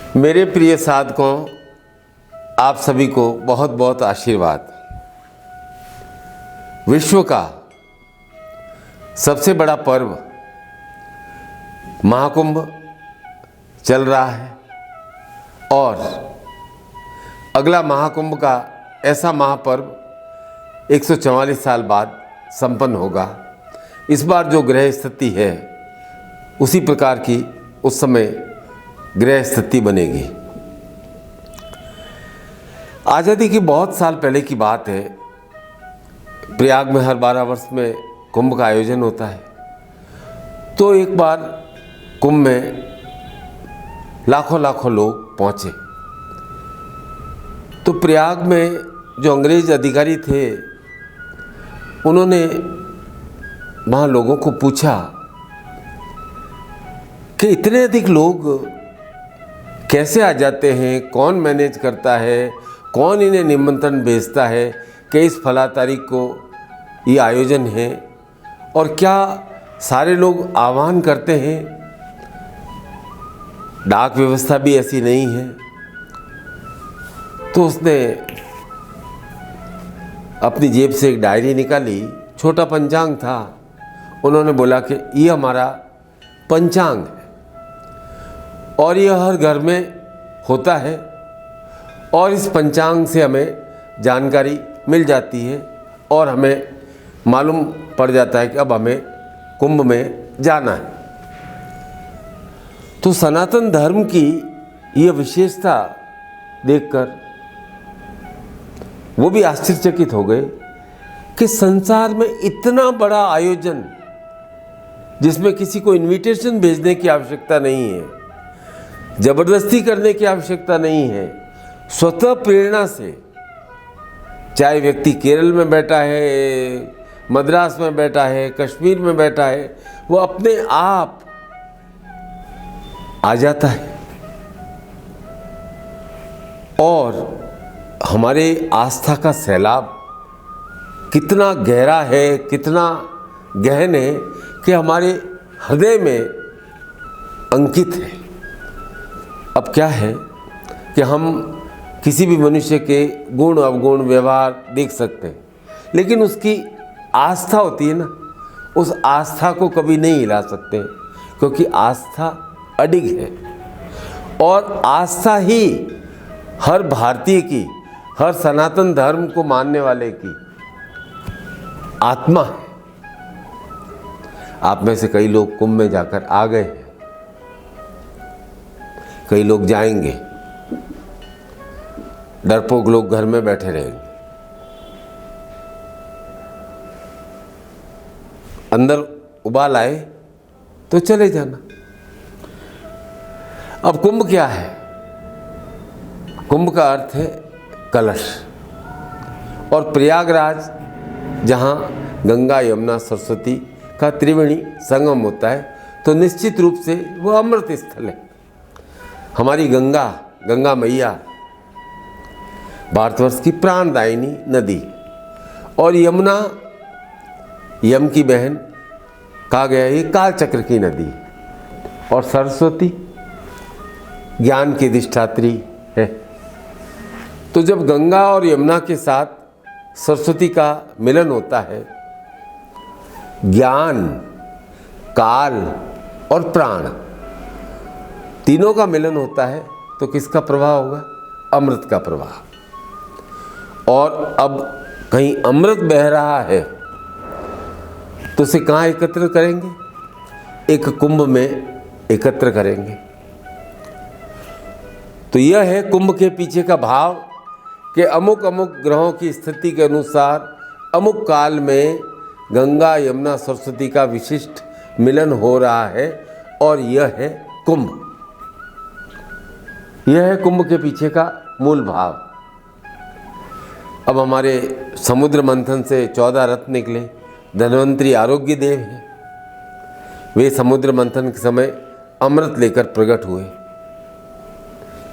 मेरे प्रिय साधकों, आप सभी को बहुत बहुत आशीर्वाद। विश्व का सबसे बड़ा पर्व महाकुंभ चल रहा है और अगला महाकुंभ का ऐसा महापर्व 144 साल बाद संपन्न होगा। इस बार जो ग्रह स्थिति है उसी प्रकार की उस समय ग्रह स्थिति बनेगी। आज़ादी की बहुत साल पहले की बात है। प्रयाग में हर 12 वर्ष में कुंभ का आयोजन होता है। तो एक बार कुंभ में लाखों लाखों लोग पहुँचे। तो प्रयाग में जो अंग्रेज अधिकारी थे उन्होंने वहाँ लोगों को पूछा कि इतने अधिक लोग कैसे आ जाते हैं, कौन मैनेज करता है, कौन इन्हें निमंत्रण भेजता है कि इस फला तारीख को ये आयोजन है, और क्या सारे लोग आह्वान करते हैं। डाक व्यवस्था भी ऐसी नहीं है। तो उसने अपनी जेब से एक डायरी निकाली, छोटा पंचांग था। उन्होंने बोला कि ये हमारा पंचांग है और ये हर घर में होता है और इस पंचांग से हमें जानकारी मिल जाती है और हमें मालूम पड़ जाता है कि अब हमें कुंभ में जाना है। तो सनातन धर्म की यह विशेषता देखकर वो भी आश्चर्यचकित हो गए कि संसार में इतना बड़ा आयोजन जिसमें किसी को इनविटेशन भेजने की आवश्यकता नहीं है, जबरदस्ती करने की आवश्यकता नहीं है, स्वतः प्रेरणा से, चाहे व्यक्ति केरल में बैठा है, मद्रास में बैठा है, कश्मीर में बैठा है, वो अपने आप आ जाता है। और हमारे आस्था का सैलाब कितना गहरा है, कितना गहन है कि हमारे हृदय में अंकित है। अब क्या है कि हम किसी भी मनुष्य के गुण अवगुण व्यवहार देख सकते हैं, लेकिन उसकी आस्था होती है ना, उस आस्था को कभी नहीं हिला सकते, क्योंकि आस्था अडिग है। और आस्था ही हर भारतीय की, हर सनातन धर्म को मानने वाले की आत्मा है। आप में से कई लोग कुंभ में जाकर आ गए हैं, कई लोग जाएंगे, डरपोक लोग घर में बैठे रहेंगे। अंदर उबाल आए तो चले जाना। अब कुंभ क्या है? कुंभ का अर्थ है कलश। और प्रयागराज जहाँ गंगा यमुना सरस्वती का त्रिवेणी संगम होता है, तो निश्चित रूप से वो अमृत स्थल है। हमारी गंगा मैया भारतवर्ष की प्राणदायिनी नदी, और यमुना, यम की बहन कहा गया ये काल चक्र की नदी, और सरस्वती ज्ञान की अधिष्ठात्री है। तो जब गंगा और यमुना के साथ सरस्वती का मिलन होता है, ज्ञान, काल और प्राण तीनों का मिलन होता है, तो किसका प्रवाह होगा? अमृत का प्रवाह। और अब कहीं अमृत बह रहा है तो उसे कहाँ एकत्र करेंगे? एक कुंभ में एकत्र करेंगे। तो यह है कुंभ के पीछे का भाव कि अमुक अमुक ग्रहों की स्थिति के अनुसार अमुक काल में गंगा यमुना सरस्वती का विशिष्ट मिलन हो रहा है, और यह है कुंभ। यह है कुंभ के पीछे का मूल भाव। अब हमारे समुद्र मंथन से 14 रत्न निकले। धन्वंतरी आरोग्य देव हैं, वे समुद्र मंथन के समय अमृत लेकर प्रकट हुए।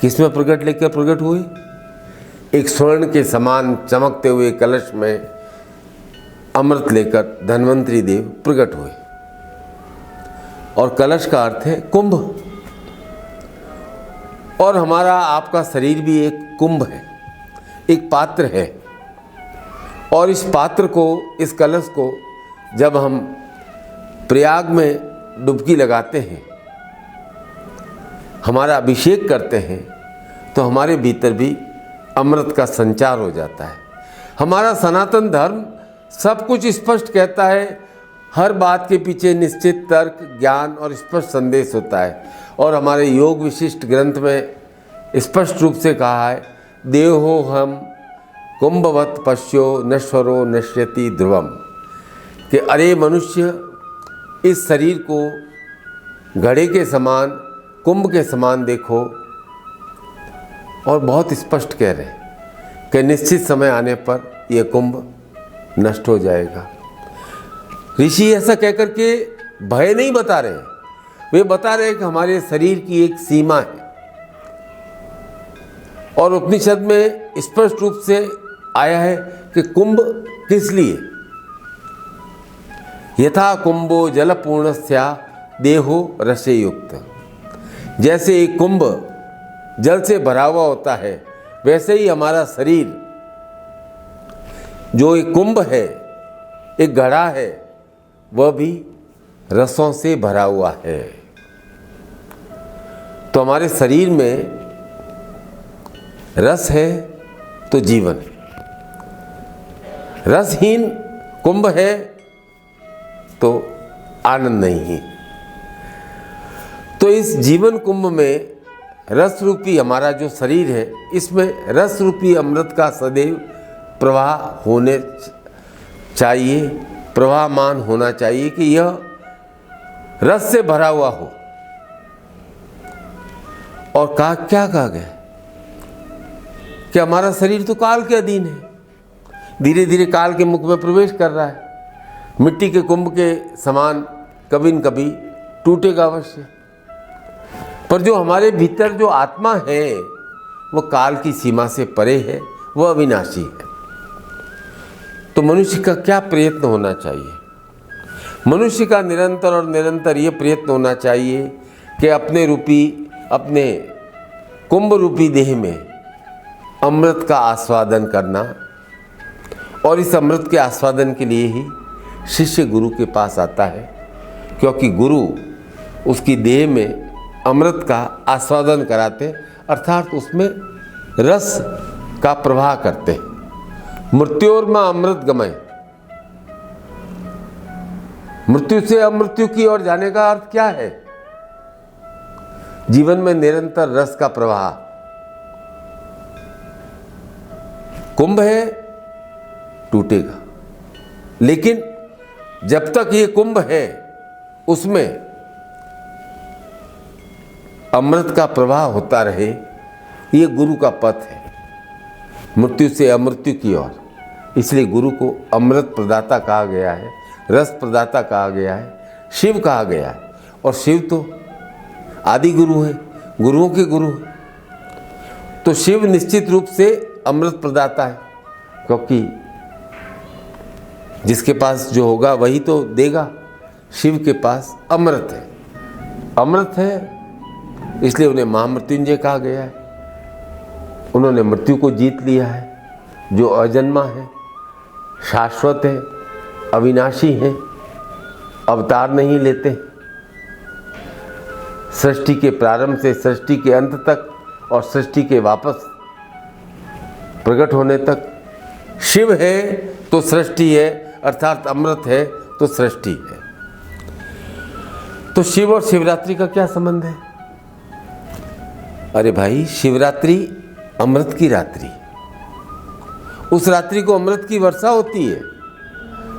किसमें लेकर प्रकट हुए? एक स्वर्ण के समान चमकते हुए कलश में अमृत लेकर धन्वंतरी देव प्रकट हुए। और कलश का अर्थ है कुंभ। और हमारा आपका शरीर भी एक कुंभ है, एक पात्र है। और इस पात्र को, इस कलश को जब हम प्रयाग में डुबकी लगाते हैं, हमारा अभिषेक करते हैं, तो हमारे भीतर भी अमृत का संचार हो जाता है। हमारा सनातन धर्म सब कुछ स्पष्ट कहता है, हर बात के पीछे निश्चित तर्क, ज्ञान और स्पष्ट संदेश होता है। और हमारे योग विशिष्ट ग्रंथ में स्पष्ट रूप से कहा है, देहो हम कुंभवत पश्यो नश्वरो नश्यति ध्रुवम, कि अरे मनुष्य, इस शरीर को घड़े के समान, कुंभ के समान देखो। और बहुत स्पष्ट कह रहे हैं कि निश्चित समय आने पर यह कुंभ नष्ट हो जाएगा। ऋषि ऐसा कहकर के भय नहीं बता रहे हैं, वे बता रहे हैं कि हमारे शरीर की एक सीमा है। और उपनिषद में स्पष्ट रूप से आया है कि कुंभ किस लिए, यथा कुंभो जलपूर्णस्या देहो रसे युक्त। जैसे एक कुंभ जल से भरा हुआ होता है, वैसे ही हमारा शरीर जो एक कुंभ है, एक घड़ा है, वह भी रसों से भरा हुआ है। तो हमारे शरीर में रस है तो जीवन है, रसहीन कुंभ है तो आनंद नहीं है। तो इस जीवन कुंभ में रस रूपी हमारा जो शरीर है, इसमें रस रूपी अमृत का सदैव प्रवाह होने चाहिए, प्रवाहमान होना चाहिए, कि यह रस से भरा हुआ हो। और क्या कहा गया कि हमारा शरीर तो काल के अधीन है, धीरे धीरे काल के मुख में प्रवेश कर रहा है। मिट्टी के कुंभ के समान कभी न कभी टूटेगा अवश्य, पर जो हमारे भीतर जो आत्मा है, वह काल की सीमा से परे है, वह अविनाशी है। तो मनुष्य का क्या प्रयत्न होना चाहिए? मनुष्य का निरंतर और निरंतर ये प्रयत्न होना चाहिए कि अपने कुंभ रूपी देह में अमृत का आस्वादन करना। और इस अमृत के आस्वादन के लिए ही शिष्य गुरु के पास आता है, क्योंकि गुरु उसकी देह में अमृत का आस्वादन कराते, अर्थात उसमें रस का प्रवाह करते। मृत्योर्मा अमृत गमय, मृत्यु से अमृत्यु की ओर जाने का अर्थ क्या है? जीवन में निरंतर रस का प्रवाह। कुंभ है, टूटेगा, लेकिन जब तक ये कुंभ है, उसमें अमृत का प्रवाह होता रहे, ये गुरु का पथ है, मृत्यु से अमृत्यु की ओर। इसलिए गुरु को अमृत प्रदाता कहा गया है, रस प्रदाता कहा गया है, शिव कहा गया है। और शिव तो आदि गुरु है, गुरुओं के गुरु है। तो शिव निश्चित रूप से अमृत प्रदाता है, क्योंकि जिसके पास जो होगा वही तो देगा। शिव के पास अमृत है, अमृत है, इसलिए उन्हें महामृत्युंजय कहा गया है। उन्होंने मृत्यु को जीत लिया है, जो अजन्मा है, शाश्वत है, अविनाशी है, अवतार नहीं लेते। सृष्टि के प्रारंभ से सृष्टि के अंत तक और सृष्टि के वापस प्रकट होने तक शिव है तो सृष्टि है, अर्थात अमृत है तो सृष्टि है। तो शिव और शिवरात्रि का क्या संबंध है? अरे भाई, शिवरात्रि अमृत की रात्रि, उस रात्रि को अमृत की वर्षा होती है,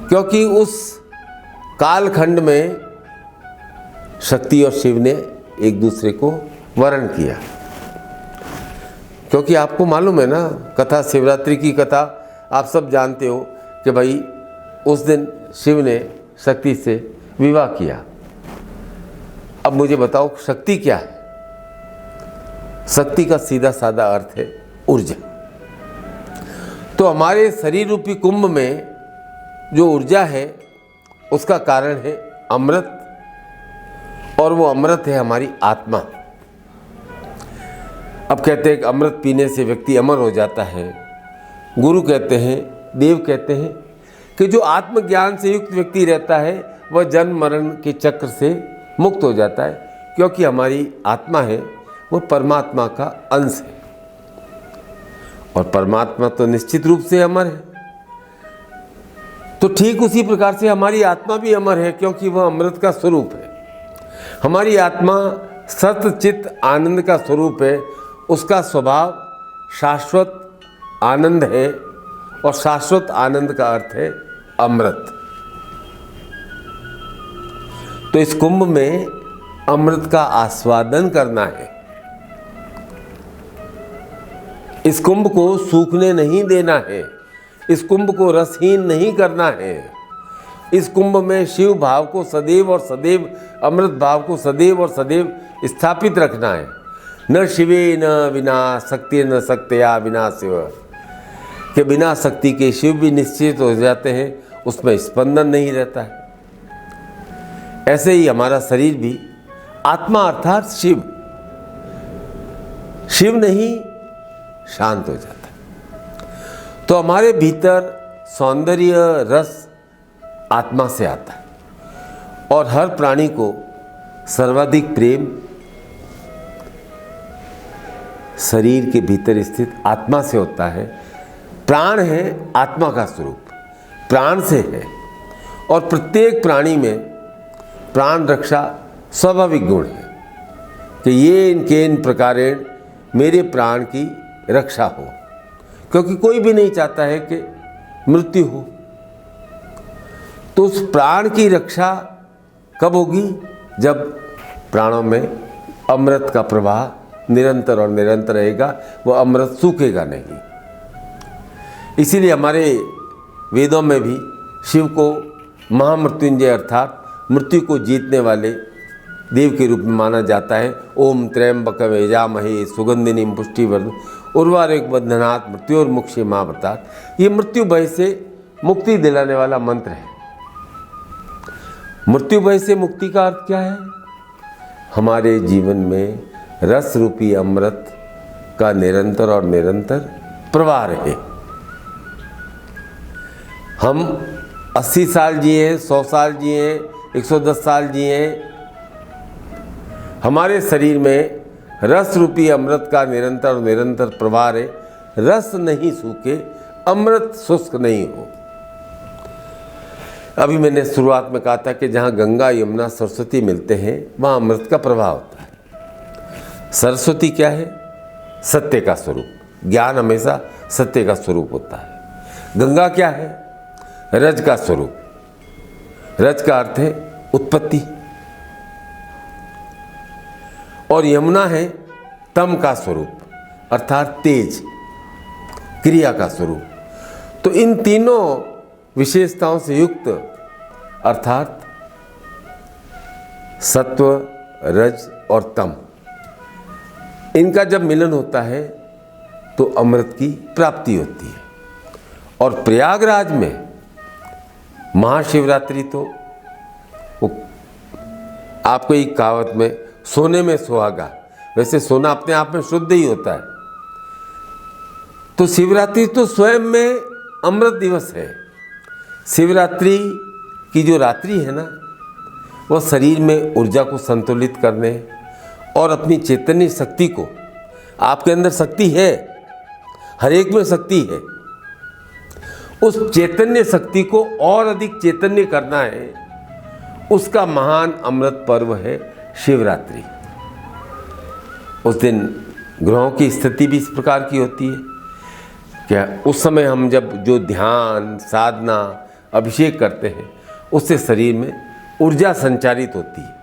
क्योंकि उस कालखंड में शक्ति और शिव ने एक दूसरे को वरण किया। क्योंकि आपको मालूम है ना, कथा, शिवरात्रि की कथा आप सब जानते हो कि भाई उस दिन शिव ने शक्ति से विवाह किया। अब मुझे बताओ, शक्ति क्या है? शक्ति का सीधा साधा अर्थ है ऊर्जा। तो हमारे शरीर रूपी कुंभ में जो ऊर्जा है, उसका कारण है अमृत, और वो अमृत है हमारी आत्मा। अब कहते हैं कि अमृत पीने से व्यक्ति अमर हो जाता है। गुरु कहते हैं, देव कहते हैं कि जो आत्मज्ञान से युक्त व्यक्ति रहता है वह जन्म मरण के चक्र से मुक्त हो जाता है, क्योंकि हमारी आत्मा है वो परमात्मा का अंश है और परमात्मा तो निश्चित रूप से अमर है। तो ठीक उसी प्रकार से हमारी आत्मा भी अमर है, क्योंकि वह अमृत का स्वरूप है। हमारी आत्मा सत चित्त आनंद का स्वरूप है। उसका स्वभाव शाश्वत आनंद है और शाश्वत आनंद का अर्थ है अमृत। तो इस कुंभ में अमृत का आस्वादन करना है। इस कुंभ को सूखने नहीं देना है, इस कुंभ को रसहीन नहीं करना है। इस कुंभ में शिव भाव को सदैव और सदैव, अमृत भाव को सदैव और सदैव स्थापित रखना है। न शिवे न विना शक्ति न शक्तया विना शिव, कि बिना शक्ति के शिव भी निश्चित हो जाते हैं, उसमें स्पंदन नहीं रहता है। ऐसे ही हमारा शरीर भी आत्मा अर्थात शिव, शिव नहीं शांत हो जाता है। तो हमारे भीतर सौंदर्य रस आत्मा से आता है और हर प्राणी को सर्वाधिक प्रेम शरीर के भीतर स्थित आत्मा से होता है। प्राण है आत्मा का स्वरूप, प्राण से है और प्रत्येक प्राणी में प्राण रक्षा स्वाभाविक गुण है कि ये इनके इन प्रकारेण मेरे प्राण की रक्षा हो, क्योंकि कोई भी नहीं चाहता है कि मृत्यु हो। तो उस प्राण की रक्षा कब होगी? जब प्राणों में अमृत का प्रवाह निरंतर और निरंतर रहेगा, वो अमृत सूखेगा नहीं। इसीलिए हमारे वेदों में भी शिव को महामृत्युंजय अर्थात मृत्यु को जीतने वाले देव के रूप में माना जाता है। ओम त्र्यंबकम यजामहे सुगंधिनीम पुष्टिवर्धनम उर्वारुक बंधनात् मृत्योर्मुक्षे मामृतात्। ये मृत्यु भय से मुक्ति दिलाने वाला मंत्र है। मृत्यु भय से मुक्ति का अर्थ क्या है? हमारे जीवन में रस रूपी अमृत का निरंतर और निरंतर प्रवाह रहे। हम 80 साल जिए, 100 साल जिए, 110 साल जिए, हमारे शरीर में रस रूपी अमृत का निरंतर और निरंतर प्रवाह रहे। रस नहीं सूखे, अमृत शुष्क नहीं हो। अभी मैंने शुरुआत में कहा था कि जहाँ गंगा यमुना सरस्वती मिलते हैं वहाँ अमृत का प्रवाह होता है। सरस्वती क्या है? सत्य का स्वरूप। ज्ञान हमेशा सत्य का स्वरूप होता है। गंगा क्या है? रज का स्वरूप। रज का अर्थ है उत्पत्ति। और यमुना है तम का स्वरूप अर्थात तेज, क्रिया का स्वरूप। तो इन तीनों विशेषताओं से युक्त अर्थात सत्व, रज और तम, इनका जब मिलन होता है तो अमृत की प्राप्ति होती है। और प्रयागराज में महाशिवरात्रि तो वो आपको एक कहावत में सोने में सुहागा, वैसे सोना अपने आप में शुद्ध ही होता है। तो शिवरात्रि तो स्वयं में अमृत दिवस है। शिवरात्रि की जो रात्रि है ना, वह शरीर में ऊर्जा को संतुलित करने और अपनी चैतन्य शक्ति को, आपके अंदर शक्ति है, हर एक में शक्ति है, उस चैतन्य शक्ति को और अधिक चैतन्य करना है। उसका महान अमृत पर्व है शिवरात्रि। उस दिन ग्रहों की स्थिति भी इस प्रकार की होती है क्या उस समय हम जब जो ध्यान, साधना, अभिषेक करते हैं उससे शरीर में ऊर्जा संचारित होती है।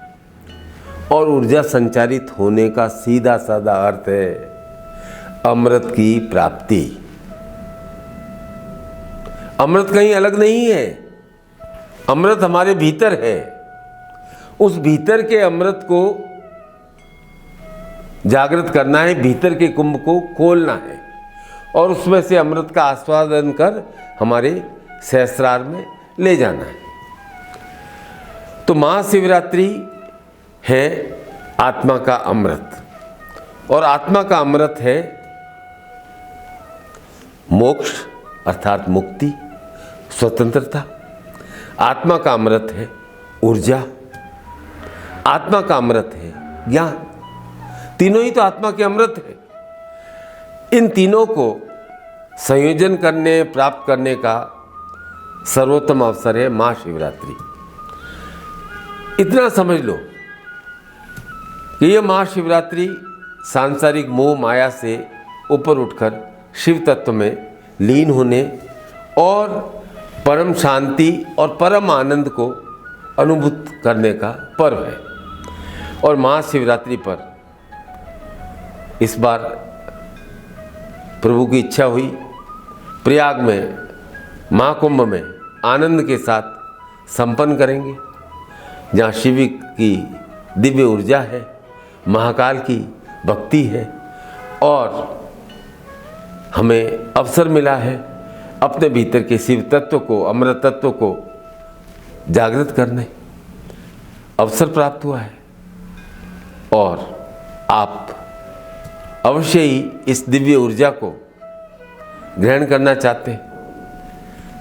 और ऊर्जा संचारित होने का सीधा साधा अर्थ है अमृत की प्राप्ति। अमृत कहीं अलग नहीं है, अमृत हमारे भीतर है। उस भीतर के अमृत को जागृत करना है, भीतर के कुंभ को खोलना है और उसमें से अमृत का आस्वादन कर हमारे सहस्रार में ले जाना है। तो महाशिवरात्रि है आत्मा का अमृत और आत्मा का अमृत है मोक्ष अर्थात मुक्ति, स्वतंत्रता। आत्मा का अमृत है ऊर्जा, आत्मा का अमृत है ज्ञान। तीनों ही तो आत्मा के अमृत है। इन तीनों को संयोजन करने, प्राप्त करने का सर्वोत्तम अवसर है महाशिवरात्रि। इतना समझ लो कि यह महाशिवरात्रि सांसारिक मोह माया से ऊपर उठकर शिव तत्व में लीन होने और परम शांति और परम आनंद को अनुभूत करने का पर्व है। और महाशिवरात्रि पर इस बार प्रभु की इच्छा हुई प्रयाग में महाकुंभ में आनंद के साथ संपन्न करेंगे, जहाँ शिव की दिव्य ऊर्जा है, महाकाल की भक्ति है और हमें अवसर मिला है अपने भीतर के शिव तत्व को, अमृत तत्व को जागृत करने, अवसर प्राप्त हुआ है। और आप अवश्य ही इस दिव्य ऊर्जा को ग्रहण करना चाहते हैं।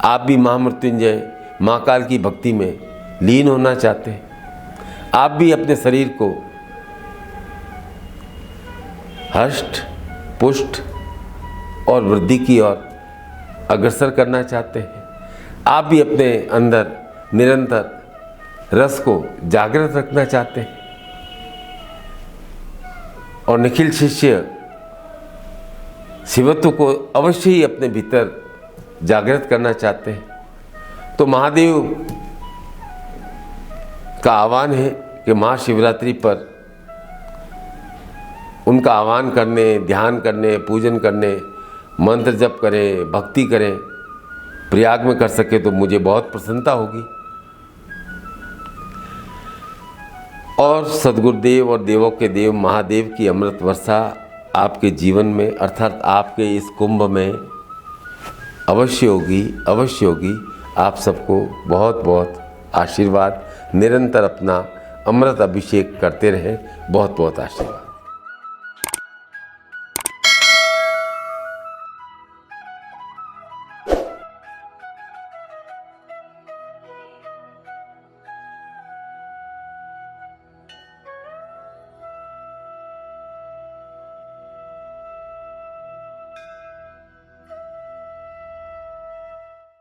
आप भी महामृत्युंजय महाकाल की भक्ति में लीन होना चाहते हैं। आप भी अपने शरीर को हष्ट पुष्ट और वृद्धि की ओर अग्रसर करना चाहते हैं। आप भी अपने अंदर निरंतर रस को जागृत रखना चाहते हैं और निखिल शिष्य शिवत्व को अवश्य ही अपने भीतर जागृत करना चाहते हैं। तो महादेव का आह्वान है कि महाशिवरात्रि पर उनका आह्वान करने, ध्यान करने, पूजन करने, मंत्र जप करें, भक्ति करें, प्रयाग में कर सके तो मुझे बहुत प्रसन्नता होगी। और सद्गुरुदेव और देवों के देव महादेव की अमृत वर्षा आपके जीवन में अर्थात आपके इस कुंभ में अवश्य होगी, अवश्य होगी। आप सबको बहुत बहुत आशीर्वाद, निरंतर अपना अमृत अभिषेक करते रहें। बहुत बहुत आशीर्वाद।